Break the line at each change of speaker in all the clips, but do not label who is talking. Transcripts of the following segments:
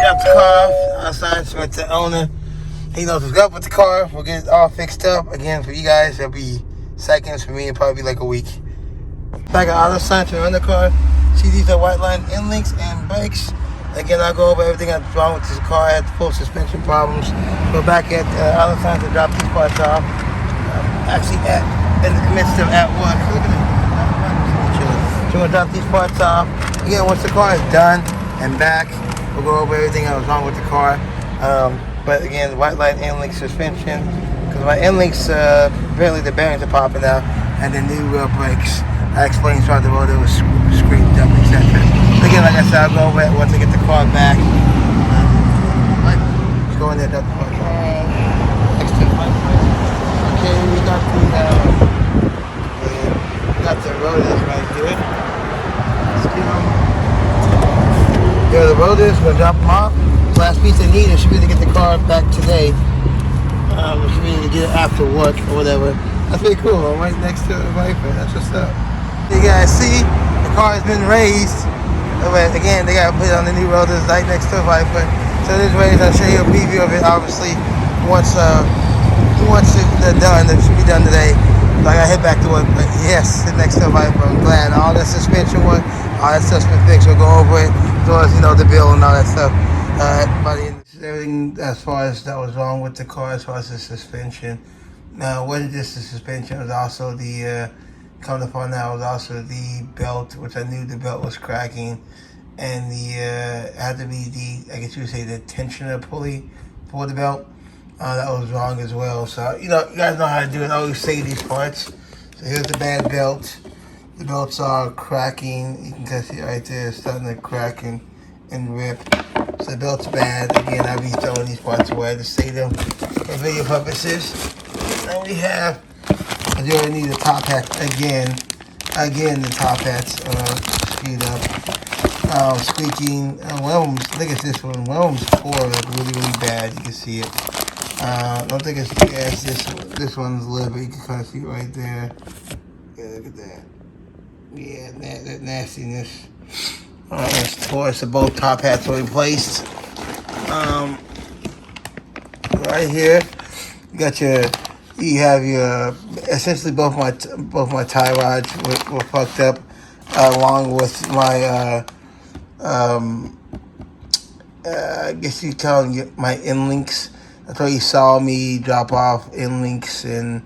Dropped the car off. Outside, so the owner. He knows what's up with the car. We'll get it all fixed up. Again, for you guys, it'll be seconds. For me, it'll probably be like a week. Back at auto sign to run the car. See, these are white line end links and brakes. Again, I'll go over everything that's wrong with this car. I had full suspension problems. Go back at auto sign to drop these parts off. Actually, in the midst of at work. Look at it. So we'll drop these parts off. Again, once the car is done and back, we'll go over everything that was wrong with the car. But again, white line end link suspension. Because my end links, apparently the bearings are popping out, and the new rear brakes. I explained throughout the road it was scraped up, etc. Again, like I said, I'll go over it once I get the car back. Let's go in there, drop the car. Okay, we got the rotors right here. Here are the rotors. We're gonna drop them off. Last piece I need is should be to get the car back today. We should be able to get it after work or whatever. That's pretty cool. I'm right next to the Viper. That's what's up. You guys see, the car has been raised. But again, they got to put it on the new rotors right next to the Viper. So it is raised. I'll show you a preview of it, obviously, once it's done. It should be done today. So I got to head back to work. But yes, sit next to the Viper. I'm glad. All that suspension work, all that stuff's been fixed. We'll go over it as well as, the bill and all that stuff. Everything as far as that was wrong with the car, as far as the suspension. Now, it wasn't just the suspension, it was also the, come to find out, it was also the belt, which I knew the belt was cracking, and had to be I guess you would say the tensioner pulley for the belt. That was wrong as well. So, you guys know how to do it. I always say these parts. So here's the bad belt. The belts are cracking. You can kind of see it right there, it's starting to crack and rip. So the belt's bad. Again, I'll be throwing these parts away to save them for video purposes. And we have, I do already need the top hat again. Again, the top hats speed up. Squeaking. One of them, I think it's this one. One of them's poor, like really, really bad. You can see it. I don't think it's this one's a little bit. You can kind of see it right there. Yeah, look at that. Yeah, that nastiness. It's tore. So both top hats are replaced. Right here, you have your essentially both my tie rods were fucked up, along with my I guess you call them my end links. That's why you saw me drop off end links and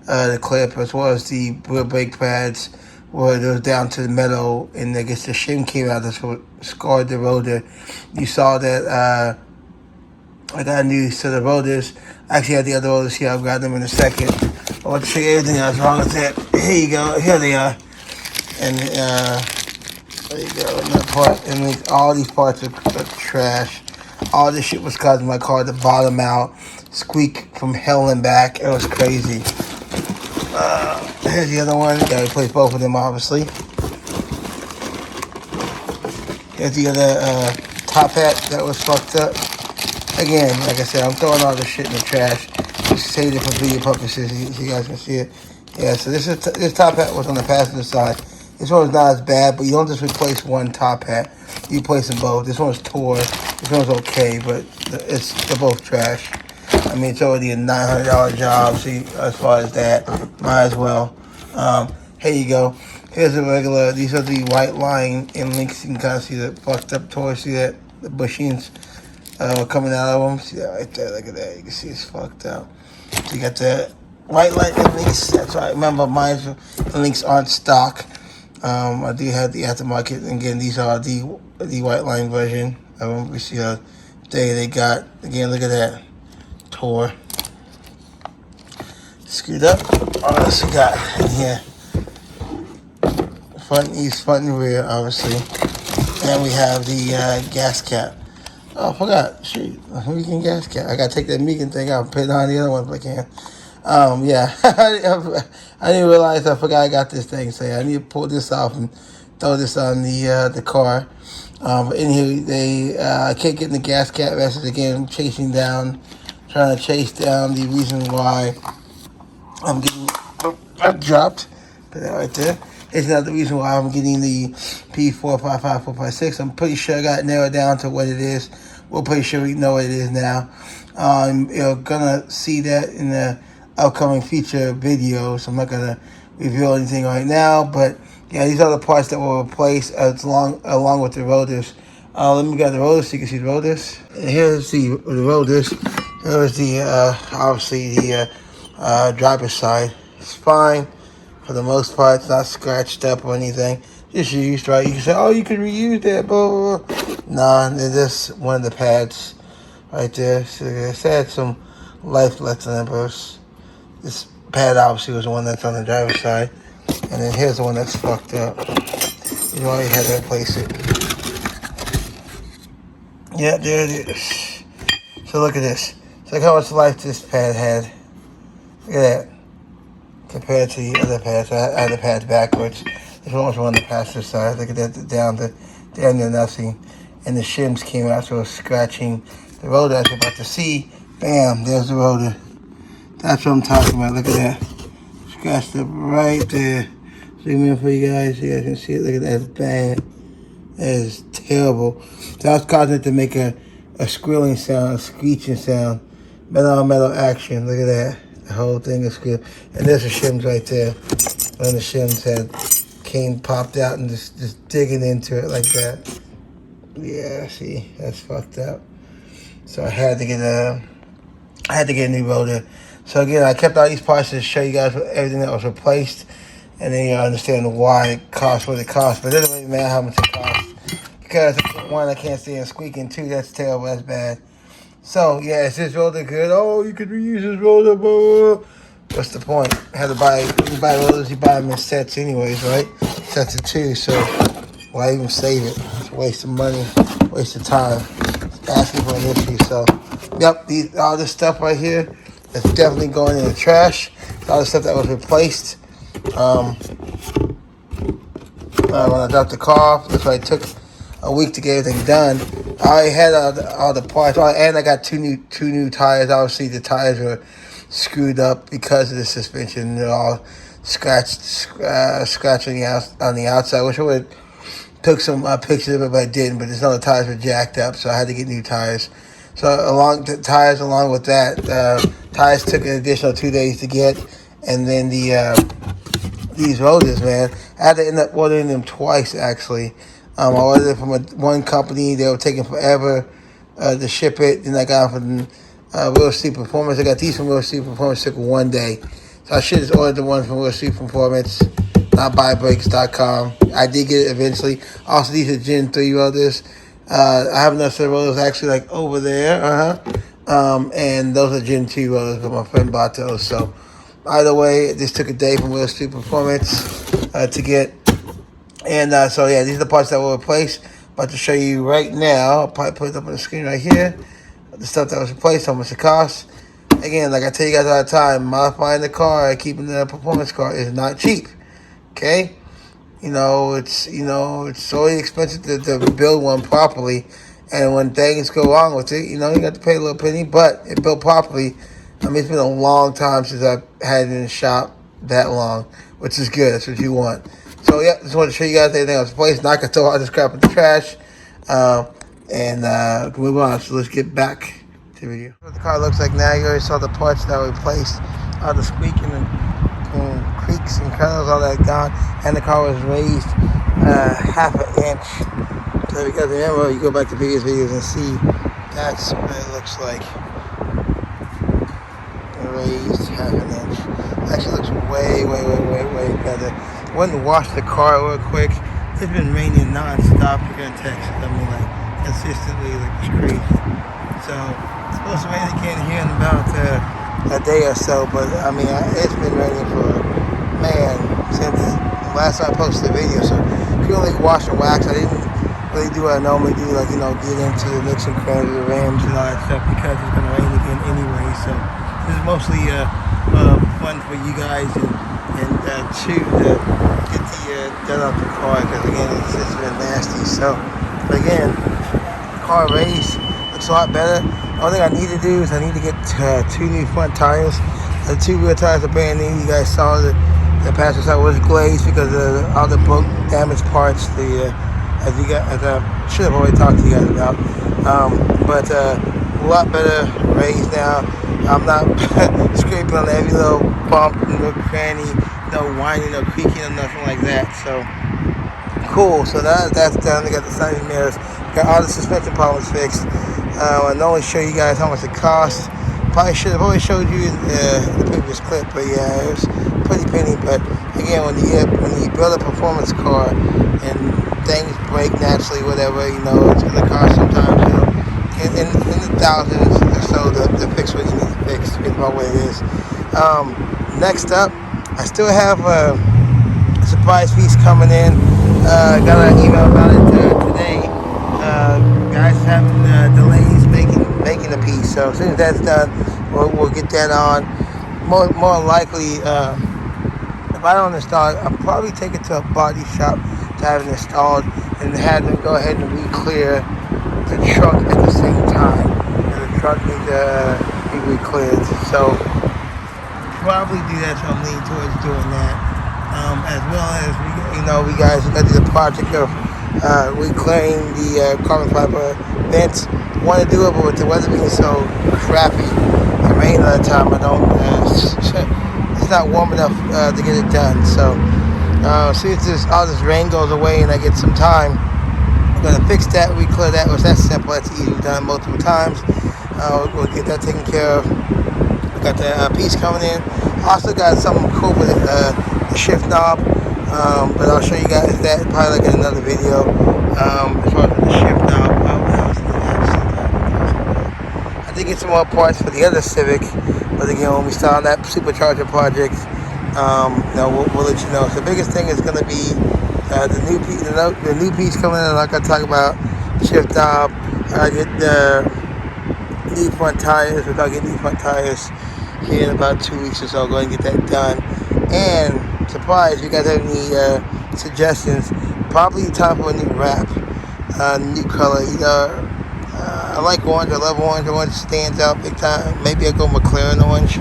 the clip, as well as the rear brake pads, where it was down to the metal, and I guess the shim came out. That's what scarred the rotor. You saw that I got a new set of rotors. I actually had the other rotors here. I'll grab them in a second. I want to show you everything that's wrong with it. Here you go. Here they are. And there you go. And that part, and all these parts are trash. All this shit was causing my car to bottom out, squeak from hell and back. It was crazy. Here's the other one. Got to replace both of them, obviously. Here's the other top hat that was fucked up. Again, like I said, I'm throwing all this shit in the trash. Just save it for video purposes, so you guys can see it. Yeah, so this top hat was on the passenger side. This one was not as bad, but you don't just replace one top hat. You replace them both. This one's tore. This one's okay, but they're both trash. I mean, it's already a $900 job, so as far as that, might as well. Here you go. Here's a regular, these are the white line end links. You can kind of see the fucked up toys. See that? The bushings coming out of them. See that right there? Look at that. You can see it's fucked out. So you got the white line end links. That's right. Remember, mine's end links aren't stock. I do have the aftermarket. And again, these are the white line version. We see how they got. Again, look at that. Tore. Screwed up. What else we got in here? Front and rear, obviously. And we have the gas cap. Oh, I forgot. Shoot. Megan gas cap. I gotta take that Megan thing out and put it on the other one if I can. Yeah. I didn't realize I forgot I got this thing. So yeah, I need to pull this off and throw this on the car. But in here, I can't get in the gas cap message again. Trying to chase down the reason why I'm getting dropped. Put that right there. It's not the reason why I'm getting the P455456. I'm pretty sure I got it narrowed down to what it is. we're pretty sure we know what it is now. You're gonna see that in the upcoming feature videos. I'm not gonna reveal anything right now, but yeah, these are the parts that will replace along with the rotors. Let me get the rotors so you can see the rotors. And here's the rotors. Here's the obviously the driver's side. It's fine for the most part. It's not scratched up or anything. Just used right. You can say, oh, you could reuse that, blah, blah, blah. Nah, they're just one of the pads right there. So it had some life left in it. This pad obviously was the one that's on the driver's side. And then here's the one that's fucked up. You already had to replace it. Yeah, there it is. So look at this. So look how much life this pad had. Look at that. Compared to the other pads. I had the pads backwards. This one was on the passenger side. Look at that, down to nothing. And the shims came out, so it was scratching the rotor as you're about to see. Bam, there's the rotor. That's what I'm talking about. Look at that. Scratched up right there. Zoom in for you guys. You guys can see it. Look at that. It's bad. That is terrible. So that's causing it to make a squealing sound, a screeching sound. Metal on metal action. Look at that. The whole thing is squealing. And there's the shims right there. One of the shims popped out and just digging into it like that. Yeah, see, that's fucked up. So I had to get a new rotor. So again, I kept all these parts to show you guys everything that was replaced, and then you understand why it cost what it cost. But it doesn't really matter how much it costs, because one, I can't stand squeaking. Two, that's terrible. That's bad. So yeah, is this rotor good? Oh, you could reuse this rotor, blah. What's the point? I had to buy. You buy rotors, you buy them in sets anyways, right? Sets of two. So why even save it? It's a waste of money, waste of time. It's asking for an issue. So yep, all this stuff right here. It's definitely going in the trash. All the stuff that was replaced. When I dropped the car off, that's why it took a week to get everything done. I already had all the parts, and I got two new tires. Obviously, the tires were screwed up because of the suspension. They're all scratching on the outside. I wish I would took some pictures of it, but I didn't. But the tires were jacked up, so I had to get new tires. So along with that, tires took an additional 2 days to get, and then these rotors, man, I had to end up ordering them twice actually. I ordered it from one company. They were taking forever to ship it. Then I got them from Real Street Performance. I got these from Real Street Performance. It took 1 day, so I should have ordered the one from Real Street Performance, not buybrakes.com. I did get it eventually. Also, these are Gen 3 rotors. I have another set of rotors actually like over there, and those are Gen 2 rotors, but my friend bought those. So either way, this took a day from Real Street Performance to get. And so yeah, these are the parts that were replaced. About to show you right now. I'll probably put it up on the screen right here. The stuff that was replaced, how much it costs. Again, like I tell you guys all the time, modifying the car, keeping the performance car is not cheap. Okay? It's so expensive to build one properly, and when things go wrong with it, you got to pay a little penny. But it built properly. I mean, it's been a long time since I've had it in the shop that long, which is good. That's what you want. So yeah, just wanted to show you guys everything else placed. Not gonna throw all this crap in the trash, and move on. So let's get back to the video. What the car looks like now. You already saw the parts that were replaced, all the squeaking and creaks and kernels, all that gone, and the car was raised half an inch. So because remember, you go back to previous videos and see that's what it looks like. Raised half an inch. Actually looks way better. Went and washed the car real quick. It's been raining non-stop here in Texas. I mean, like, consistently, like, it's crazy. So, it's supposed to rain again here in about a day or so, but, I mean, it's been raining for, since last time I posted the video, so purely wash and wax. I didn't really do what I normally do, like, get into the nooks and crannies of the rims and all that stuff, because it's going to rain again anyway. So, this is mostly fun for you guys and to get the dirt off the car, because again it's been nasty. So again, the car race looks a lot better. The only thing I need to do is I need to get two new front tires. The two rear tires are brand new. You guys saw the passenger side was glazed because of all the broke, damaged parts. As I should have already talked to you guys about. but a lot better raised now. I'm not scraping on every little bump, no cranny, no whining, no creaking, or nothing like that. So cool. So that's done. I got the side mirrors, got all the suspension problems fixed. I normally show you guys how much it costs. Probably should have always showed you in the previous clip, but yeah, it was pretty penny. But again, when you build a performance car and things break naturally, whatever, it's gonna cost sometimes, in the thousands or so to fix what you need to fix. It's about what it is. Next up, I still have a surprise piece coming in. Got an email about it today. Guys having delays making a piece. So as soon as that's done, we'll get that on. More likely, if I don't install it, I'll probably take it to a body shop to have it installed and have them go ahead and re-clear the truck at the same time. And the truck needs to be re-cleared. So probably do that. So I'm leaning towards doing that. As well as we got to do the project of reclaiming the carbon fiber vents. Want to do it, but with the weather being so crappy, the rain all the time, I don't. It's not warm enough to get it done. So as soon as all this rain goes away and I get some time, I'm gonna fix that, reclear that. Was that simple? That's easily done multiple times. We'll get that taken care of. Got the piece coming in. Also got something cool with it, the shift knob, but I'll show you guys that probably like in another video. As far as the shift knob, I did get some more parts for the other Civic, but again, when we start on that supercharger project, we'll let you know. So the biggest thing is going to be the new piece coming in. Like I talk about shift knob. I get the new front tires. We're gonna get new front tires here in about 2 weeks or so. Go ahead and get that done. And surprise, if you guys have any suggestions, probably time for a new wrap, new color. I like orange. I love orange. Orange stands out big time. Maybe I go McLaren orange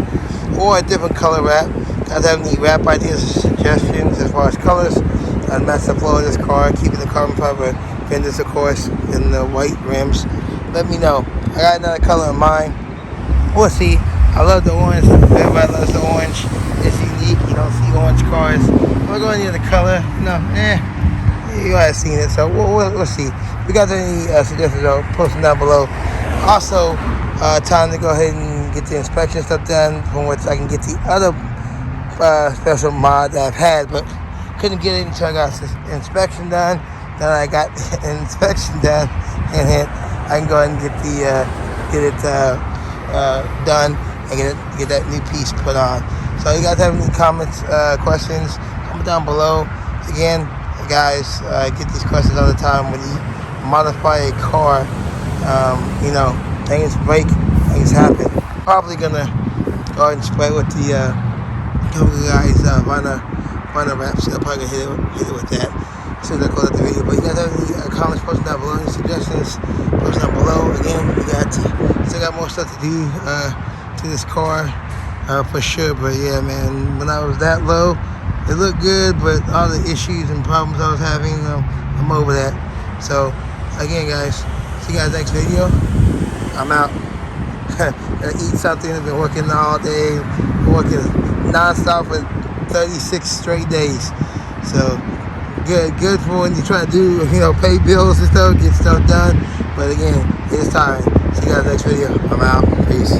or a different color wrap. Guys have any wrap ideas or suggestions as far as colors? I'd match the flow of this car, keeping the carbon fiber fenders, of course, and the white rims. Let me know. I got another color in mind. We'll see. I love the orange. Everybody loves the orange. It's unique. You don't see orange cars. We're going to the color. You guys have seen it, so we'll see. If you guys have any suggestions, though, post them down below. Also, time to go ahead and get the inspection stuff done, from which I can get the other special mod that I've had, but couldn't get it until I got the inspection done. Then I got the inspection done, and then I can go ahead and get it done and get that new piece put on. So you guys have any comments, questions, comment down below. Again, guys, I get these questions all the time. When you modify a car, things break, things happen. Probably gonna go ahead and spray with the couple of guys vinyl wraps. I'll probably hit it with that as soon as I close out the video. But you guys have any comments, post down below, any suggestions, post down below. Again, we still got more stuff to do to this car for sure. But yeah, man, when I was that low, it looked good, but all the issues and problems I was having, I'm over that. So again, guys, see you guys next video. I'm out. Gotta eat something. I've been working all day, working non-stop for 36 straight days. So good for when you try to do, pay bills and stuff, get stuff done. But again, it's time. See you guys next video. I'm out. Peace.